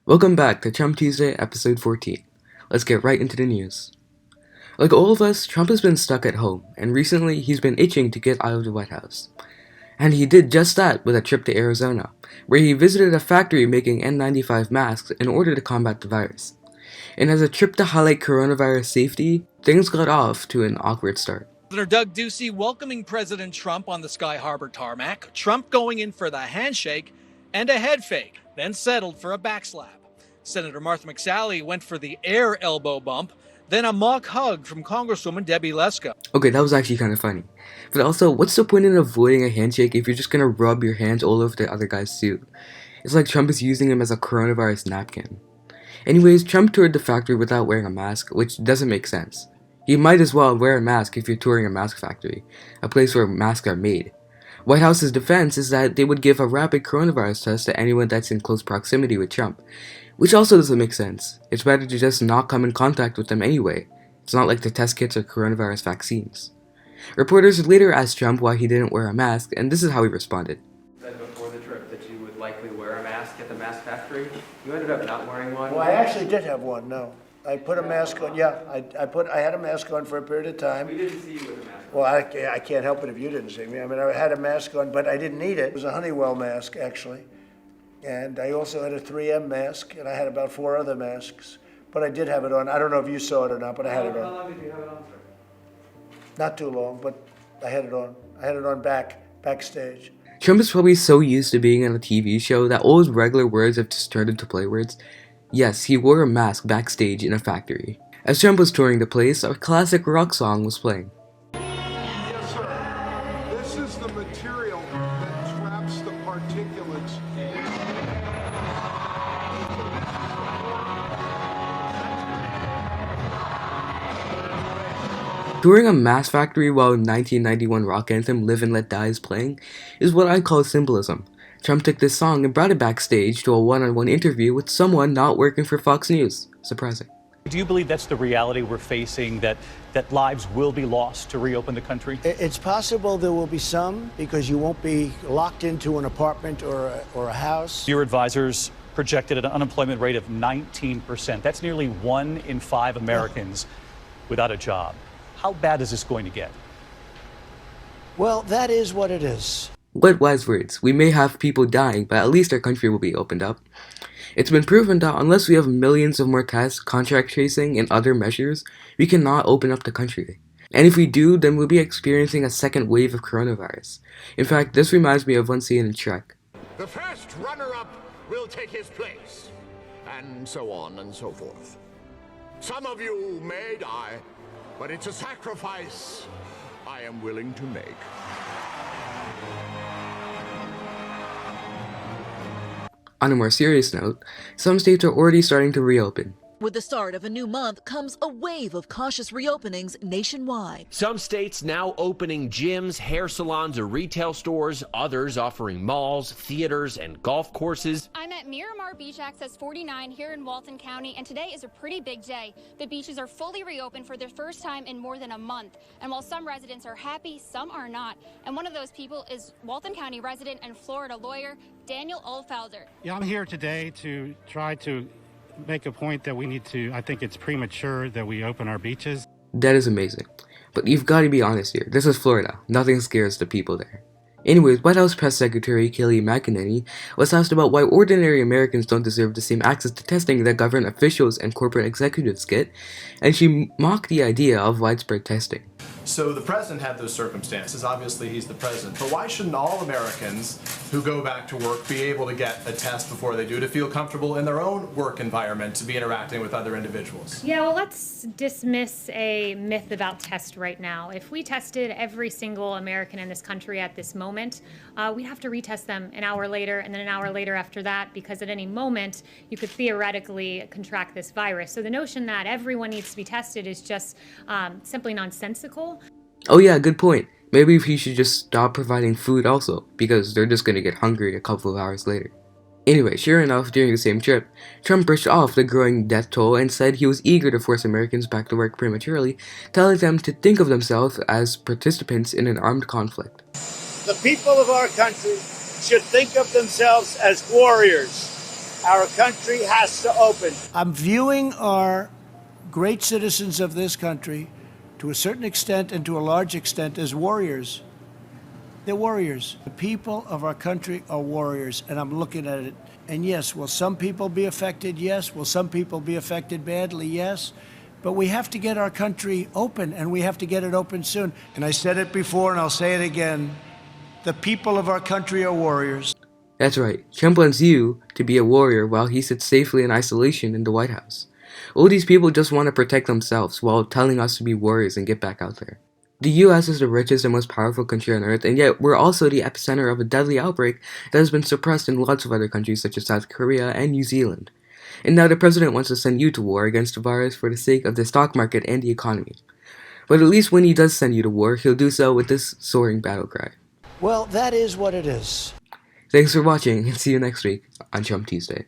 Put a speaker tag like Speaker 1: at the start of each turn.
Speaker 1: Welcome back to Trump Tuesday, episode 14. Let's get right into the news. Like all of us, Trump has been stuck at home, and recently he's been itching to get out of the White House. And he did just that with a trip to Arizona, where he visited a factory making N95 masks in order to combat the virus. And as a trip to highlight coronavirus safety, things got off to an awkward start.
Speaker 2: Senator Doug Ducey welcoming President Trump on the Sky Harbor tarmac, Trump going in for the handshake and a head fake, then settled for a backslap. Senator Martha McSally went for the air elbow bump, then a mock hug from Congresswoman Debbie Lesko.
Speaker 1: Okay, that was actually kind of funny. But also, what's the point in avoiding a handshake if you're just gonna rub your hands all over the other guy's suit? It's like Trump is using him as a coronavirus napkin. Anyways, Trump toured the factory without wearing a mask, which doesn't make sense. You might as well wear a mask if you're touring a mask factory, a place where masks are made. White House's defense is that they would give a rapid coronavirus test to anyone that's in close proximity with Trump, which also doesn't make sense. It's better to just not come in contact with them anyway. It's not like the test kits are coronavirus vaccines. Reporters later asked Trump why he didn't wear a mask, and this is how he responded.
Speaker 3: You said before the trip that you would likely wear a mask at the mask factory. You ended up not wearing one.
Speaker 4: Well, I actually did have one, no. I put a mask on, yeah, I had a mask on for a period of time.
Speaker 3: We didn't see you with a mask on.
Speaker 4: Well, I can't help it if you didn't see me. I mean, I had a mask on, but I didn't need it. It was a Honeywell mask, actually. And I also had a 3M mask, and I had about 4 other masks. But I did have it on. I don't know if you saw it or not, but I had it on.
Speaker 3: How long did you have it on for?
Speaker 4: Not too long, but I had it on. I had it on backstage.
Speaker 1: Trump is probably so used to being on a TV show that all his regular words have just turned into play words. Yes, he wore a mask backstage in a factory. As Trump was touring the place, a classic rock song was playing.
Speaker 5: Yes, sir. This is the material that traps the particulates.
Speaker 1: Touring a mask factory while 1991 rock anthem Live and Let Die is playing is what I call symbolism. Trump took this song and brought it backstage to a one-on-one interview with someone not working for Fox News. Surprising.
Speaker 6: Do you believe that's the reality we're facing, that lives will be lost to reopen the country?
Speaker 4: It's possible there will be some, because you won't be locked into an apartment or a house.
Speaker 6: Your advisors projected an unemployment rate of 19%. That's nearly 1 in 5 Americans without a job. How bad is this going to get?
Speaker 4: Well, that is what it is.
Speaker 1: What wise words. We may have people dying, but at least our country will be opened up. It's been proven that unless we have millions of more tests, contract tracing, and other measures, we cannot open up the country. And if we do, then we'll be experiencing a second wave of coronavirus. In fact, this reminds me of one scene in Shrek.
Speaker 7: The first runner-up will take his place, and so on and so forth. Some of you may die, but it's a sacrifice I am willing to make.
Speaker 1: On a more serious note, some states are already starting to reopen.
Speaker 8: With the start of a new month comes a wave of cautious reopenings nationwide.
Speaker 9: Some states now opening gyms, hair salons, or retail stores, others offering malls, theaters, and golf courses.
Speaker 10: I'm at Miramar Beach Access 49 here in Walton County, and today is a pretty big day. The beaches are fully reopened for the first time in more than a month. And while some residents are happy, some are not. And one of those people is Walton County resident and Florida lawyer Daniel Oldfelder.
Speaker 11: Yeah, I'm here today to try to make a point that I think it's premature that we open our beaches.
Speaker 1: That is amazing. But you've got to be honest here. This is Florida. Nothing scares the people there. Anyways, White House Press Secretary Kayleigh McEnany was asked about why ordinary Americans don't deserve the same access to testing that government officials and corporate executives get, and she mocked the idea of widespread testing.
Speaker 12: So the president had those circumstances. Obviously, he's the president. But why shouldn't all Americans who go back to work be able to get a test before they do to feel comfortable in their own work environment to be interacting with other individuals?
Speaker 13: Yeah, well, let's dismiss a myth about tests right now. If we tested every single American in this country at this moment, we'd have to retest them an hour later and then an hour later after that, because at any moment you could theoretically contract this virus. So the notion that everyone needs to be tested is just simply nonsensical.
Speaker 1: Oh yeah, good point. Maybe he should just stop providing food also, because they're just gonna get hungry a couple of hours later. Anyway, sure enough, during the same trip, Trump brushed off the growing death toll and said he was eager to force Americans back to work prematurely, telling them to think of themselves as participants in an armed conflict.
Speaker 4: The people of our country should think of themselves as warriors, Our country has to open. I'm viewing our great citizens of this country, to a certain extent and to a large extent, as warriors. They're warriors. The people of our country are warriors, and I'm looking at it. And yes, will some people be affected? Yes. Will some people be affected badly? Yes. But we have to get our country open, and we have to get it open soon. And I said it before, and I'll say it again. The people of our country are warriors.
Speaker 1: That's right, Trump wants you to be a warrior while he sits safely in isolation in the White House. All these people just want to protect themselves while telling us to be warriors and get back out there. The US is the richest and most powerful country on earth, and yet we're also the epicenter of a deadly outbreak that has been suppressed in lots of other countries such as South Korea and New Zealand. And now the president wants to send you to war against the virus for the sake of the stock market and the economy. But at least when he does send you to war, he'll do so with this soaring battle cry.
Speaker 4: Well, that is what it is.
Speaker 1: Thanks for watching, and see you next week on Trump Tuesday.